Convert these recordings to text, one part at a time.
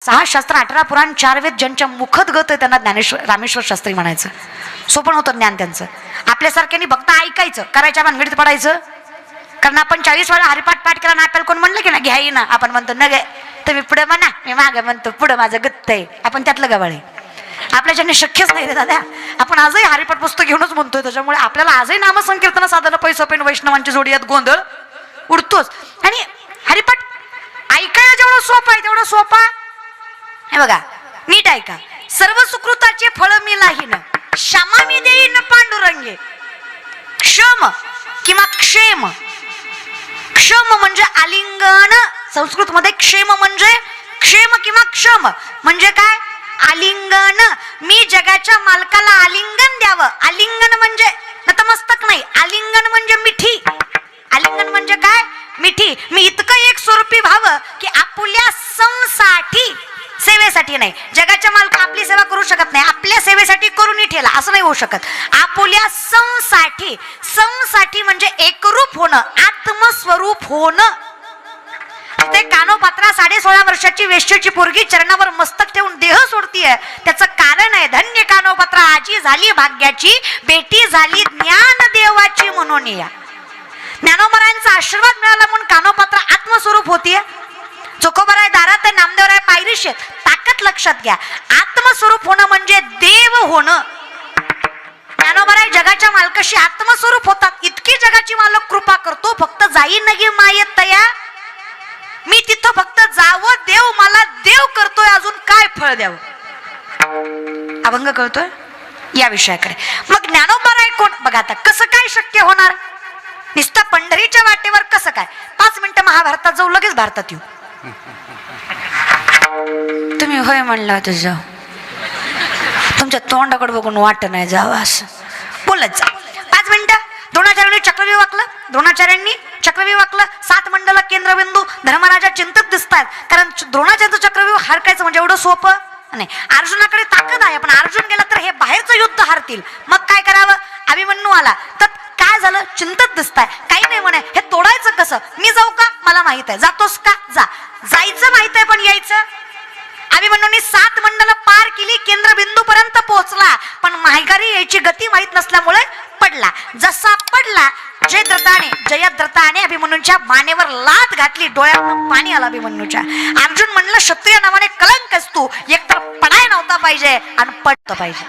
6 शास्त्र 18 पुराण 4 वेद ज्यांच्या मुखत गत आहे त्यांना ज्ञानेश्वर रामेश्वर शास्त्री म्हणायचं. सोपं होतं ज्ञान त्यांचं. आपल्यासारख्यानी फक्त ऐकायचं, करायच्या भानगडीत पडायचं. कारण आपण 40 वेळा हरिपाठ पाठ केला ना, आपल्याला कोण म्हणलं की ना घ्याई ना, आपण म्हणतो न गे तुम्ही पुढे म्हणा, मी मागे म्हणतो पुढं माझं गत्त आहे. आपण त्यातलं गवाळ आहे. आपल्याच्याने शक्यच नाही रे दादा. आपण आजही हरिपाठ पुस्तक घेऊनच म्हणतोय. त्याच्यामुळे आपल्याला आजही नामसंकीर्तन साधनं पैसं पेन वैष्णवांची जोडी यात गोंधळ उडतोच. आणि हरिपाठ ऐकायला जेवढं सोपं आहे तेवढं सोपं. हे बघा नीट ऐका. सर्व सुकृताचे फळ मी लाहीन, क्षमा मी देईन पांडुरंगे. क्षम किंवा क्षेम. क्षम म्हणजे आलिंगन. संस्कृत मध्ये क्षेम म्हणजे क्षेम किंवा क्षम म्हणजे काय? आलिंगन. मी जगाच्या मालकाला आलिंगन द्यावं. आलिंगन म्हणजे नतमस्तक नाही, आलिंगन म्हणजे मिठी. आलिंगन म्हणजे काय? मिठी. मी इतकं एक स्वरूपी व्हावं की आपुल्या संसाठी, सेवेसाठी नाही. जगाच्या मालक आपली सेवा करू शकत नाही, आपल्या सेवेसाठी करून ठेला असं नाही होऊ शकत. आपुल्या संसाठी. संसाठी म्हणजे एकरूप होणं, आत्मस्वरूप होणं. ते कानोपात्रा 16.5 वर्षाची वेश्येची पोरगी चरणावर मस्तक ठेवून देह सोडतीये. त्याचं कारण आहे धन्य कानोपात्रा आजी झाली भाग्याची, बेटी झाली ज्ञान देवाची म्हणून. या ज्ञानोबरायांचा आशीर्वाद मिळाला म्हणून कानोपात्रा आत्मस्वरूप होतीये. चोकोबराय दारात आहे, नामदेवराय पायरीशी. ताकद लक्षात घ्या. आत्मस्वरूप होणं म्हणजे देव होणं. ज्ञानोबराय जगाच्या मालकाशी आत्मस्वरूप होतात. इतकी जगाची मालक कृपा करतो. फक्त जाई नगी मायेत तया, मी तिथं फक्त जावं, देव मला देव करतोय, अजून काय फळ द्यावं. अभंग कळतोय या विषयाकडे. मग ज्ञानोबराय कोण? बघा आता कसं काय शक्य होणार. नुसतं पंढरीच्या वाटेवर कसं काय? 5 मिनिटं महाभारतात जाऊ, लगेच भारतात येऊ. तुम्ही होय म्हणला तुझं, तुमच्या तोंडाकडे बघून वाट नाही जावं असं बोलत जा. 5 मिनिटं. द्रोणाचार्यांनी चक्रव्यूह वाकलं. द्रोणाचार्यांनी चक्रव्यूह वाकलं. 7 मंडल केंद्रबिंदू धर्मराजा चिंतित दिसतात. कारण द्रोणाचार्यांचं चक्रव्यूह हरकायचं म्हणजे एवढं सोपं नाही. अर्जुनाकडे ताकद आहे, पण अर्जुन गेला तर हे बाहेरचं युद्ध हारतील. मग काय करावं? अभिमन्यू आला तर काय झालं? चिंतित दिसताय. काही नाही म्हणे, हे तोडायचं कसं? मी जाऊ का? मला माहित आहे. जातोस का? जा. जायचं माहित आहे पण यायचं. अभिमन्यूंनी 7 मंडल पार केली, केंद्रबिंदू पर्यंत पोहोचला, पण माघारी यायची गती माहित नसल्यामुळे पडला. जसा पडला जयद्रथाने अभिमन्यूच्या मानेवर लात घातली. डोळ्यातून पाणी आलं अभिमन्यूच्या. अर्जुन म्हणलं क्षत्रिय नावाने कलंक असतो. एकतर पडाय नव्हता पाहिजे आणि पडतं पाहिजे.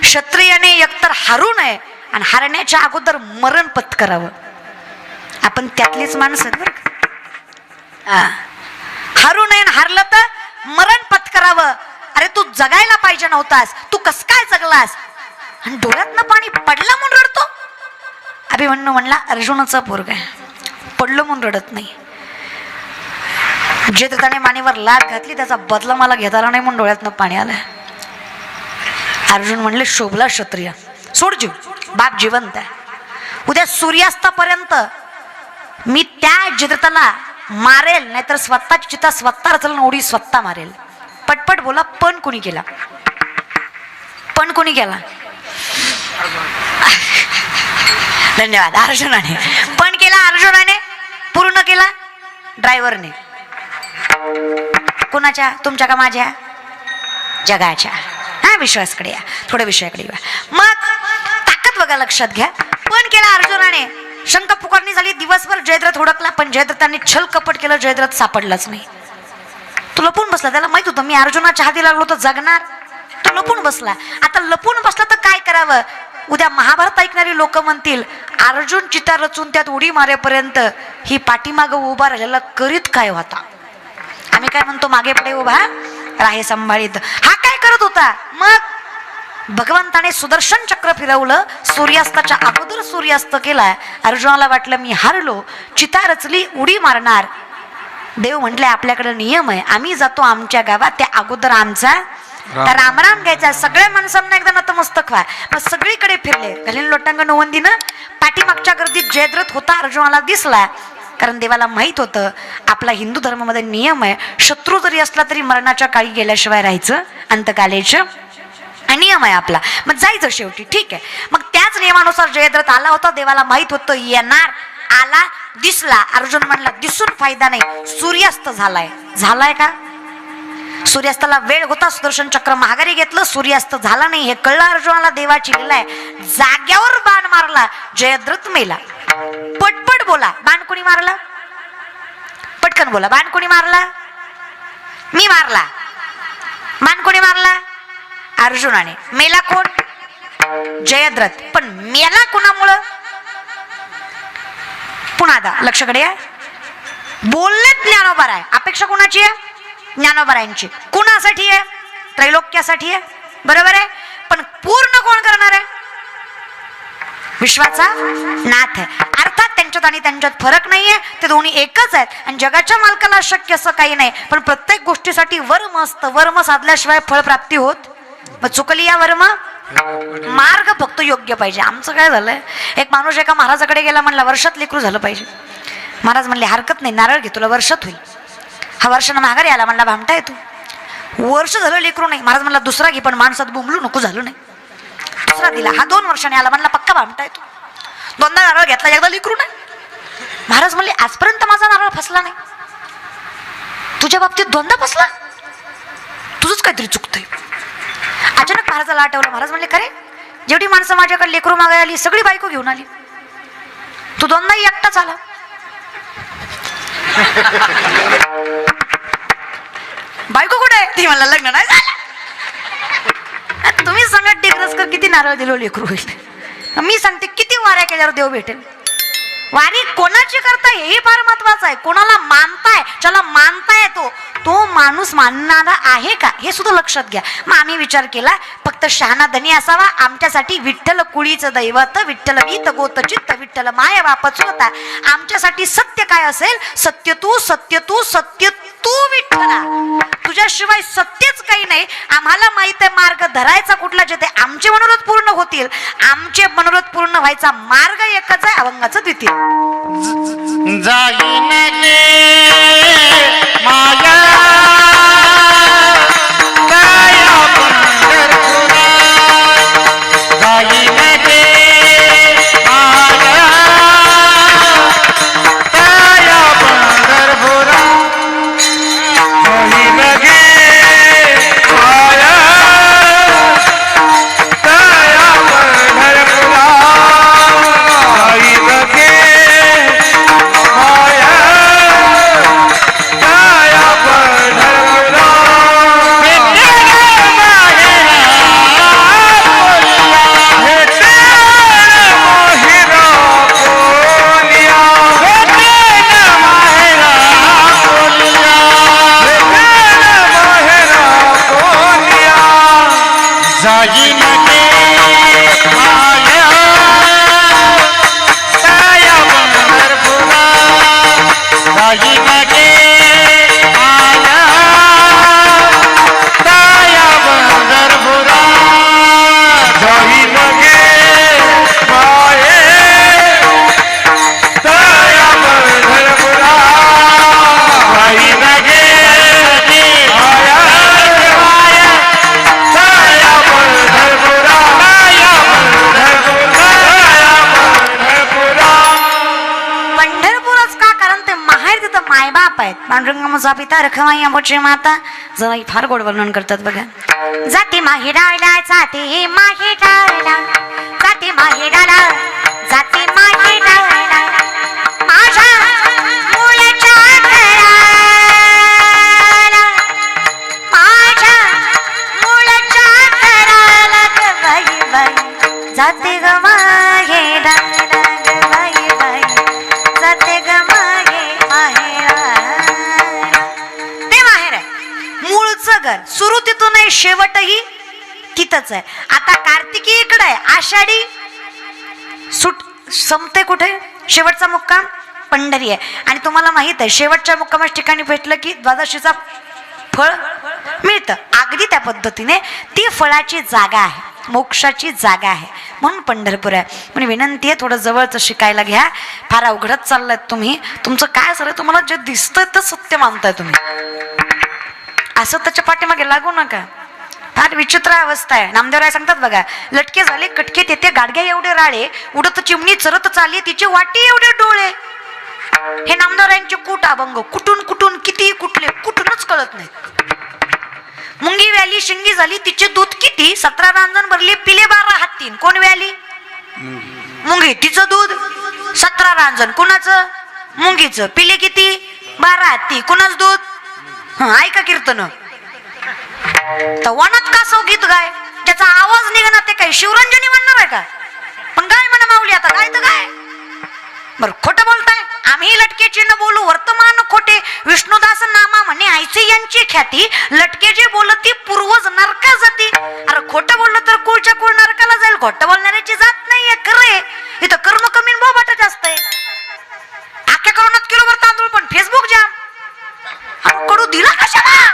क्षत्रियाने एकतर हारू नये आणि हारण्याच्या अगोदर मरण पत्करावं. आपण त्यातलीच माणसं बरं का. हारू नये, हारलं तर मरण पत्करावं. अरे तू जगायला पाहिजे नव्हतास, तू कस काय जगलास? आणि डोळ्यातनं पाणी पडलं म्हणून रडतो. अभिमन्यू म्हणला अर्जुनाचा पोरगा पडलो म्हणून रडत नाही. जे त्याने मानेवर लात घातली त्याचा बदला मला घेता आला नाही म्हणून डोळ्यातनं पाणी आलं. अर्जुन म्हणले शोभला क्षत्रिय, सोड जीव, बाप जिवंत आहे. उद्या सूर्यास्तापर्यंत मी त्या जिद्रताला मारेल, नाहीतर स्वतःची चिता स्वतः रचल, उडी स्वतः मारेल. पटपट बोला. पण कोणी केला? पण कोणी केला? धन्यवाद. अर्जुनाने पण केला. अर्जुनाने पूर्ण केला. ड्रायव्हरने. कोणाच्या? तुमच्या का माझ्या? जगाच्या. हा विश्वासकडे या, थोड्या विषयाकडे या. मग ताकद बघा, लक्षात घ्या. पण केला अर्जुनाने. शंख पुकारणी झाली. दिवसभर जयद्रथ हुडकला, पण जयद्रथाने छल कपट केलं. जयद्रथ सापडलाच नाही. तो लपून बसला. त्याला माहित होतं मी अर्जुनाच्या हाती लागलो तर जगणार. तो लपून बसला. आता लपून बसला तर काय करावं? उद्या महाभारत ऐकणारी लोक म्हणतील अर्जुन चिता रचून त्यात उडी मारेपर्यंत ही पाठीमाग उभा राहिलेला करीत काय होता? आम्ही काय म्हणतो? मागे पुढे उभा राहे सांभाळीत. हा काय करत होता? मग भगवंताने सुदर्शन चक्र फिरवलं. सूर्यास्ताच्या अगोदर सूर्यास्त केला. अर्जुनाला वाटलं मी हारलो, चिता रचली, उडी मारणार. देव म्हटले आपल्याकडे नियम आहे, आम्ही जातो आमच्या गावात, त्या अगोदर आमचा रामराम घ्यायचा. सगळ्या माणसांना एकदा नतमस्तक व्हा. मग सगळीकडे फिरले. घालीन लोटांग नोवंदीनं पाठीमागच्या गर्दीत जयद्रथ होता. अर्जुनाला दिसला. कारण देवाला माहित होतं आपला हिंदू धर्मामध्ये नियम आहे, शत्रू जरी असला तरी मरणाच्या काळी गेल्याशिवाय राहायचं. अंतकालेचं नियम आहे आपला. मग जायचं शेवटी. ठीक आहे. मग त्याच नियमानुसार जयद्रथ आला होता. देवाला माहित होतं येणार. आला, दिसला. अर्जुन म्हणला दिसून फायदा नाही, सूर्यास्त झालाय. झालाय का? सूर्यास्ताला वेळ होता, सुदर्शन चक्र महागारी घेतलं, सूर्यास्त झाला नाही हे कळलं अर्जुनाला, देवाची लीला आहे. जाग्यावर बाण मारला, जयद्रथ मेला. पटपट बोला, बाण कोणी मारला? पटकन बोला, बाण कोणी मारला? मी मारला. बाण कोणी मारला? अर्जुनाने. मेला कोण? जयद्रथ. पण मेला कोणामुळं? पुन्हा आता लक्षकडे या. बोललेत ज्ञानोबा आहे, अपेक्षा कोणाची आहे? ज्ञानोबरायांची. कुणासाठी आहे? त्रैलोक्यासाठी आहे, बरोबर आहे. पण पूर्ण कोण करणार आहे? विश्वाचा नाथ आहे. अर्थात त्यांच्यात आणि त्यांच्यात फरक नाहीये, ते दोन्ही एकच आहेत. आणि जगाच्या मालकाला अशक्य असं काही नाही. पण प्रत्येक गोष्टीसाठी वर्म असतं, वर्म साधल्याशिवाय फळप्राप्ती होत. मग चुकली या वर्म, मार्ग फक्त योग्य पाहिजे. आमचं काय झालंय, एक माणूस एका महाराजाकडे गेला, म्हणला वर्षात लेकरू झालं पाहिजे. महाराज म्हणले हरकत नाही, नारळ घे, तुला वर्षात होईल. हा वर्षानं माघारी आला, म्हणला भामटा आहे तू, वर्ष झालं लेकरू नाही. महाराज म्हणला दुसरा घे, पण माणसात बोंबलू नको, झालं नाही. दुसरा दिला, हा 2 वर्षाने आला, म्हणला पक्का भामटा आहे तू. 2दा नारळ घेतला, एकदा लेकरू नाही. महाराज म्हणले आजपर्यंत माझा नारळ फसला नाही, तुझ्या बाबतीत 2दा फसला, तुझंच काहीतरी चुकतंय. अचानक महाराजाला आठवलं. महाराज म्हणले खरे, जेवढी माणसं माझ्याकडे लेकरू मागायला आली सगळी बायको घेऊन आली, तू 2दाही एकटाच आला. बायको कुठे आहे? ती मला लग्न नाही झालं. तुम्ही सांगा टेकरसकर किती नारळ दिलो लेकरू होईल. मी सांगते किती वाऱ्या केल्यावर देव भेटेल. वारी कोणाची करताय हे फार महत्वाचं आहे. कोणाला मानताय, ज्याला मानताय तो माणूस मानणारा आहे का हे सुद्धा लक्षात घ्या. मग आम्ही विचार केला फक्त शहाणा धनी असावा. आमच्यासाठी विठ्ठल कुळीचं दैवत, विठ्ठल वीत गोत चित्त, विठ्ठल माय बापच होता. आमच्यासाठी सत्य काय असेल? सत्य तू, सत्य तू, सत्य तू विठ्ठला. तुझ्याशिवाय सत्यच काही नाही. आम्हाला माहित आहे मार्ग धरायचा कुठला, जिथे आमचे मनोरथ पूर्ण होतील. आमचे मनोरथ पूर्ण व्हायचा मार्ग एकच आहे, अभंगाचं द्वितीय. जाईन माया पांडुरंगाचा पिता रखमाई अंबोची माता. जवाई फार गोड वर्णन करतात बघा. जाते माहेराला, जाते माहेराला, जाते माहेराला, जाते माहेराला, माझ्या मुलाच्या घराला, माझ्या मुलाच्या घराला ग बाई बाई, जाते ग माहेराला ग बाई बाई, जाते ग घर. सुरू तिथून आहे, शेवटही तिथंच आहे. आता कार्तिकी इकडे आहे, आषाढी सुट संपते कुठे? शेवटचा मुक्काम पंढरी आहे. आणि तुम्हाला माहित आहे शेवटच्या मुक्कामाच्या ठिकाणी भेटलं की द्वादशीचा फळ मिळतं. अगदी त्या पद्धतीने ती फळाची जागा आहे, मोक्षाची जागा आहे, म्हणून पंढरपूर आहे. पण विनंती आहे थोडं जवळचं शिकायला घ्या. फार अवघडत चाललंय तुम्ही. तुमचं काय सर, तुम्हाला जे दिसतंय ते सत्य मानताय तुम्ही, असं त्याच्या पाठीमागे लागू नका. फार विचित्र अवस्था आहे. नामदेवराय सांगतात बघा, लटके झाले कटके तेथे गाडग्या एवढे राळे, उडत चिमणी चरत चालली तिचे वाटी एवढे डोळे. हे नामदेवरायांचे कूट अभंग कुठून कुठून किती कुठले कुठूनच कळत नाही. व्याली शिंगी झाली, तिचे दूध किती? 17 रांजण भरली, पिले 12 हत्तीन. कोण व्याली? मुंगी. तिचं दूध 17 रांजण. कुणाचं? मुंगीचं. पिले किती? 12 हत्ती. कुणाच दूध? ऐका कीर्तन. तर वनात कासव गीत गाय, त्याचा आवाज निघणार, ते काय शिवरंजनी म्हणणार आहे का? पण गाय म्हणा माऊली, आता काय तर काय. बर, खोटं बोलताय. आम्ही लटकेची न बोलू वर्तमान खोटे, विष्णुदास नामा म्हणे आईची यांची ख्याती, लटके जे बोलती पूर्वज नरका जाती. अरे खोटं बोललं तर कुळच्या कुळ नरकाला जाईल. खोटं बोलणाऱ्याची जात नाहीये, खरे इथं कर्म कमी बोबाटा जास्त आहे. आख्या करोनात किलोभर तांदूळ पण फेसबुक जाम. कडू दिला कशाला?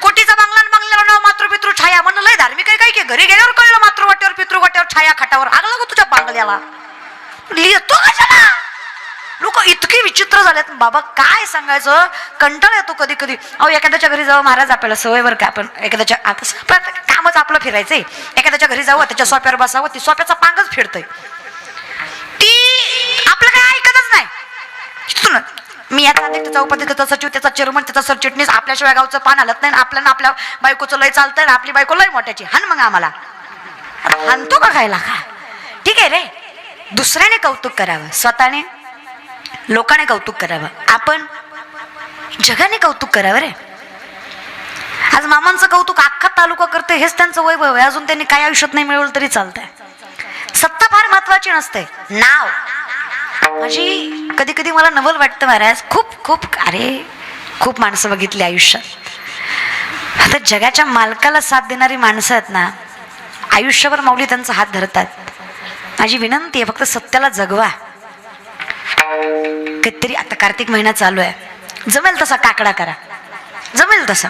कोटीचा बांगला बांगल्याला नाव मातृ पितृ छाया म्हणलं. लय धार्मिक आहे काय की? घरी गेल्यावर कळलं मातृ वाट्यावर पितृ वाट्यावर छाया खाटावर. आग लागो तुझ्या बांगल्याला. लिहितो कशाला? लोक इतके विचित्र झालेत बाबा, काय सांगायचं. कंटाळा येतो कधी कधी. अहो एखाद्याच्या घरी जावं महाराज, आपल्याला सवय बरं का, आपण एखाद्याच्या आता कामच आपलं फिरायचंय. एखाद्याच्या घरी जावं, त्याच्या सोप्यावर बसावं, ती सोप्याचा पांगच फिरतय, ती आपलं काय ऐकतच नाही. मी याचा अध्यक्ष, त्याचा उपाध्यक्ष, त्याचा सचिव, त्याचा चेअरमन, त्याचा सरचिटणीस, आपल्याशिवाय गावचं पान हलत नाही. आपल्याला आपल्या बायकोचं लय चालतंय, आपली बायको लय मोठ्याची. हान मग आम्हाला हानतो का खायला का? ठीक आहे रे, दुसऱ्याने कौतुक करावं, स्वतःने लोकांनी कौतुक करावं, आपण जगाने कौतुक करावं रे. आज मामांचं कौतुक अख्खा तालुका करते, हेच त्यांचं वैभव आहे. अजून त्यांनी काय आयुष्यात नाही मिळवलं तरी चालतंय. सत्ता फार महत्वाची नसते, नाव. माझी कधी कधी मला नवल वाटतं महाराज, खूप माणसं बघितली आयुष्यात. आता जगाच्या मालकाला साथ देणारी माणसं आहेत ना, आयुष्यभर माऊली त्यांचा हात धरतात. माझी विनंती आहे, फक्त सत्याला जगवा. कधीतरी आता कार्तिक महिना चालू आहे, जमेल तसा काकडा करा, जमेल तसा.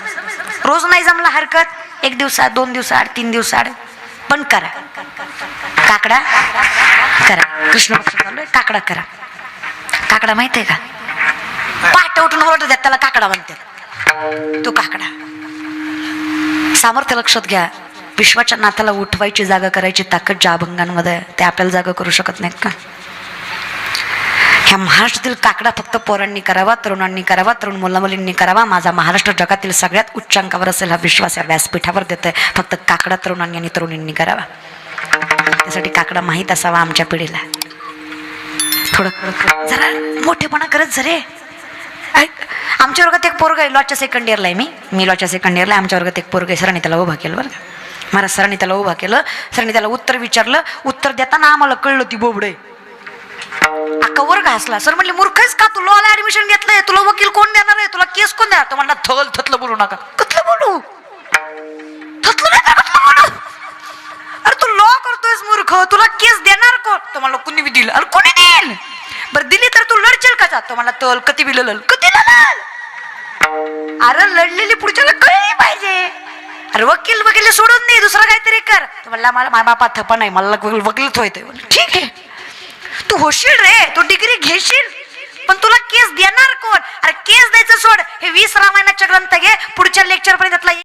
रोज नाही जमला हरकत, 1 दिवसात, 2 दिवसात, 3 दिवसात, पण करा. काकडा करा. कृष्ण पक्ष चालू आहे, काकडा करा. काकडा माहिती आहे का? पाठ उठून ओरडत द्या त्याला काकडा म्हणतात. तो काकडा. सामर्थ्य लक्षात घ्या. विश्वाच्या नाथाला उठवायची, जागा करायची ताकद ज्या अभंगांमध्ये, ते आपल्याला जागा करू शकत नाहीत का? ह्या महाराष्ट्रातील काकडा फक्त पोरांनी करावा, तरुणांनी करावा, तरुण मुलामुलींनी करावा. माझा महाराष्ट्र जगातील सगळ्यात उच्चांकावर असेल हा विश्वास या व्यासपीठावर देतोय. फक्त काकडा तरुणांनी आणि तरुणींनी करावा. त्यासाठी काकडा माहीत असावा आमच्या पिढीला. थोडं जरा मोठेपणा करत जरे. आमच्या वर्गात एक पोरग आहे, लॉच्या सेकंड इयरला आहे. मी लॉच्या सेकंड इयरला. आमच्या वर्गात एक पोरग आहे, सरांनी त्याला उभा केलं बरं का. महाराज सरांनी त्याला उभा केलं. सरांनी त्याला उत्तर विचारलं. उत्तर देताना आम्हाला कळलं ती बोबडे. अख्खा वर्ग हसला. सर म्हणले, मूर्खच का तू लॉला ऍडमिशन घेतलंय, तुला वकील कोण देणार आहे, तुला केस कोण देणार? तो म्हणला, थतलं बोलू नका. कतलं बोलू? थतलं नाही, कतलं बोलू? अरे तू लॉ करतोयस मूर्ख, तुला केस देणार कोण? तो म्हणला, कुणी बी दिलं. अरे कोणी देईल? बरं दिली तर तू लढशील का? तो म्हणला, तल कती बी लढल. कधी लढल? अरे लढलेली पुढच्याला कळली पाहिजे. अरे वकील सोडून दे, दुसरं काहीतरी कर. तो म्हणला, मला माझ्या बापा थपा नाही, मला वकीलच व्हायचंय. ठीक आहे, तू होशील रे, तू डिग्री घेशील, पण तुला केस देणार कोण? अरे केस द्यायचं सोड, हे 20 रामायणाचे ग्रंथ घे, पुढच्या लेक्चर पर्यंत